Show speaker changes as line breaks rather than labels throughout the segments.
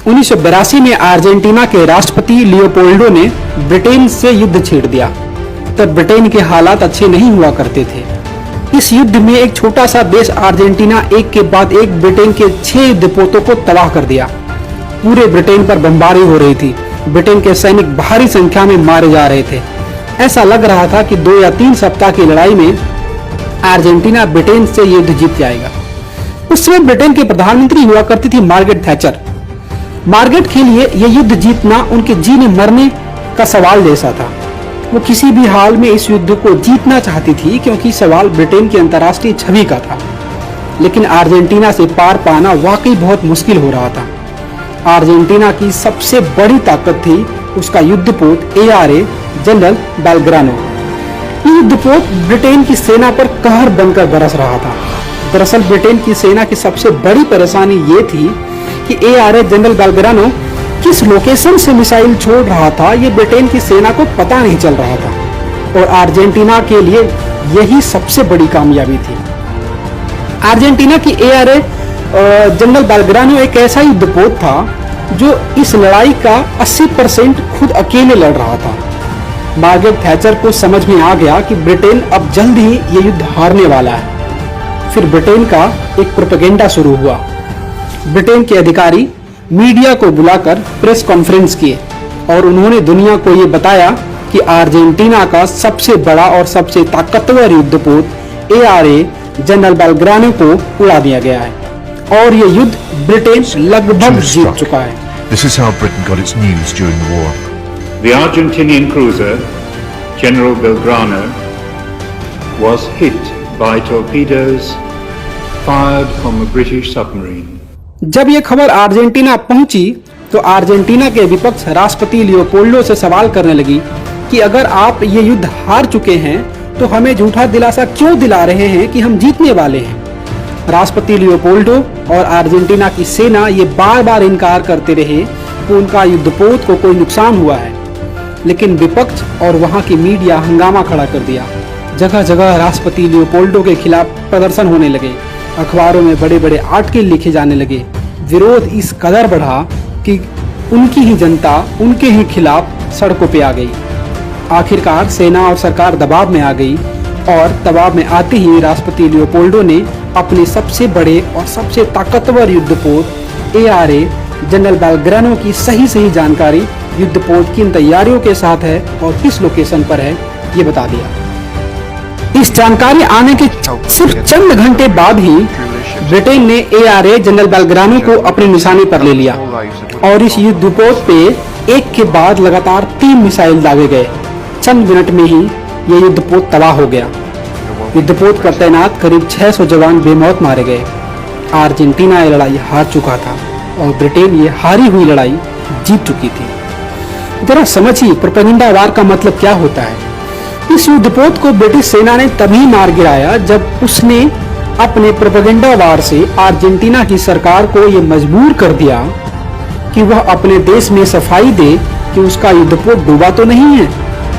1982 में अर्जेंटीना के राष्ट्रपति लियोपोल्डो ने ब्रिटेन से युद्ध छेड़ दिया। तब ब्रिटेन के हालात अच्छे नहीं हुआ करते थे। इस युद्ध में एक छोटा सा देश अर्जेंटीना एक के बाद एक ब्रिटेन के 6 युद्धपोतों को तबाह कर दिया। पूरे ब्रिटेन पर बमबारी हो रही थी। ब्रिटेन के सैनिक भारी संख्या में मारे जा रहे थे। ऐसा लग रहा था कि 2 या 3 सप्ताह की लड़ाई में अर्जेंटीना ब्रिटेन से युद्ध जीत जाएगा। उस समय ब्रिटेन के प्रधानमंत्री हुआ करती थी मार्गरेट थैचर। मार्गरेट के लिए यह युद्ध जीतना उनके जीने मरने का सवाल जैसा था। वो किसी भी हाल में इस युद्ध को जीतना चाहती थी, क्योंकि सवाल ब्रिटेन की अंतर्राष्ट्रीय छवि का था। लेकिन अर्जेंटीना से पार पाना वाकई बहुत मुश्किल हो रहा था। अर्जेंटीना की सबसे बड़ी ताकत थी उसका युद्धपोत ARA जनरल बेलग्रानो। ये युद्धपोत ब्रिटेन की सेना पर कहर बनकर बरस रहा था। दरअसल ब्रिटेन की सेना की सबसे बड़ी परेशानी ये थी कि ARA जनरल बेलग्रानो किस लोकेशन से मिसाइल छोड़ रहा था, ये ब्रिटेन की सेना को पता नहीं चल रहा था। और अर्जेंटीना के लिए यही सबसे बड़ी कामयाबी थी। अर्जेंटीना की ARA जनरल बेलग्रानो एक ऐसा युद्धपोत था जो इस लड़ाई का 80% खुद अकेले लड़ रहा था। मार्गरेट थैचर को समझ में आ गया कि ब्रिटेन अब जल्द ही ये युद्ध हारने वाला है। फिर ब्रिटेन का एक प्रोपेगेंडा शुरू हुआ। ब्रिटेन के अधिकारी मीडिया को बुलाकर प्रेस कॉन्फ्रेंस किए और उन्होंने दुनिया को ये बताया कि अर्जेंटीना का सबसे बड़ा और सबसे ताकतवर युद्धपोत ARA जनरल बेलग्रानो को उड़ा दिया गया है और ये युद्ध ब्रिटेन लगभग जीत चुका है।
This is how Britain got its news during the war.
The Argentinian cruiser General Belgrano was hit by torpedoes fired from a British submarine.
जब ये खबर अर्जेंटीना पहुंची तो अर्जेंटीना के विपक्ष राष्ट्रपति लियोपोल्डो से सवाल करने लगी कि अगर आप ये युद्ध हार चुके हैं तो हमें झूठा दिलासा क्यों दिला रहे हैं कि हम जीतने वाले हैं। राष्ट्रपति लियोपोल्डो और अर्जेंटीना की सेना ये बार बार इनकार करते रहे कि उनका युद्धपोत को कोई नुकसान हुआ है। लेकिन विपक्ष और वहां की मीडिया हंगामा खड़ा कर दिया। जगह जगह राष्ट्रपति लियोपोल्डो के खिलाफ प्रदर्शन होने लगे। अखबारों में बड़े बड़े आर्टिकल लिखे जाने लगे। विरोध इस कदर बढ़ा कि उनकी ही जनता उनके ही खिलाफ सड़कों पे आ गई। आखिरकार सेना और सरकार दबाव में आ गई और दबाव में आते ही राष्ट्रपति लियोपोल्डो ने अपने सबसे बड़े और सबसे ताकतवर युद्धपोत ARA जनरल बेलग्रानो की सही जानकारी युद्धपोत की इन तैयारियों के साथ है और किस लोकेशन पर है ये बता दिया। इस जानकारी आने के सिर्फ चंद घंटे बाद ही ब्रिटेन ने ARA जनरल बेलग्रानो को अपने निशाने पर ले लिया और इस युद्धपोत पे एक के बाद लगातार 3 मिसाइल दागे गए। चंद मिनट में ही ये युद्धपोत तबाह हो गया। युद्धपोत पर तैनात करीब 600 जवान बेमौत मारे गए। अर्जेंटीना ये लड़ाई हार चुका था और ब्रिटेन ये हारी हुई लड़ाई जीत चुकी थी। जरा समझिए प्रोपेगेंडा वार का मतलब क्या होता है। इस युद्धपोत को ब्रिटिश सेना ने तभी मार गिराया जब उसने अपने प्रोपेगेंडा वार से अर्जेंटीना की सरकार को ये मजबूर कर दिया कि वह अपने देश में सफाई दे कि उसका युद्धपोत डूबा तो नहीं है।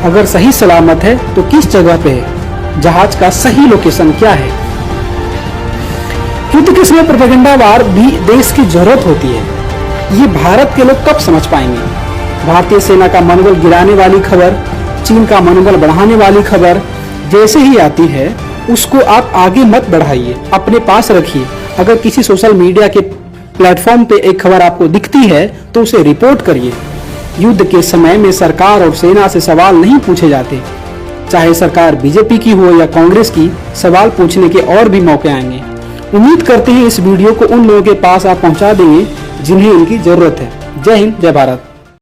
अगर सही सलामत है तो किस जगह पे है, जहाज का सही लोकेशन क्या है। युद्ध के समय प्रोपेगेंडा वार भी देश की जरूरत होती है। ये भारत के लोग कब समझ पाएंगे। भारतीय सेना का मनोबल गिराने वाली खबर, चीन का मनोबल बढ़ाने वाली खबर जैसे ही आती है उसको आप आगे मत बढ़ाइए, अपने पास रखिए। अगर किसी सोशल मीडिया के प्लेटफॉर्म पे एक खबर आपको दिखती है तो उसे रिपोर्ट करिए। युद्ध के समय में सरकार और सेना से सवाल नहीं पूछे जाते। चाहे सरकार बीजेपी की हो या कांग्रेस की, सवाल पूछने के और भी मौके आएंगे। उम्मीद करते हैं इस वीडियो को उन लोगों के पास आप पहुंचा देंगे जिन्हें इनकी जरूरत है। जय हिंद, जय भारत।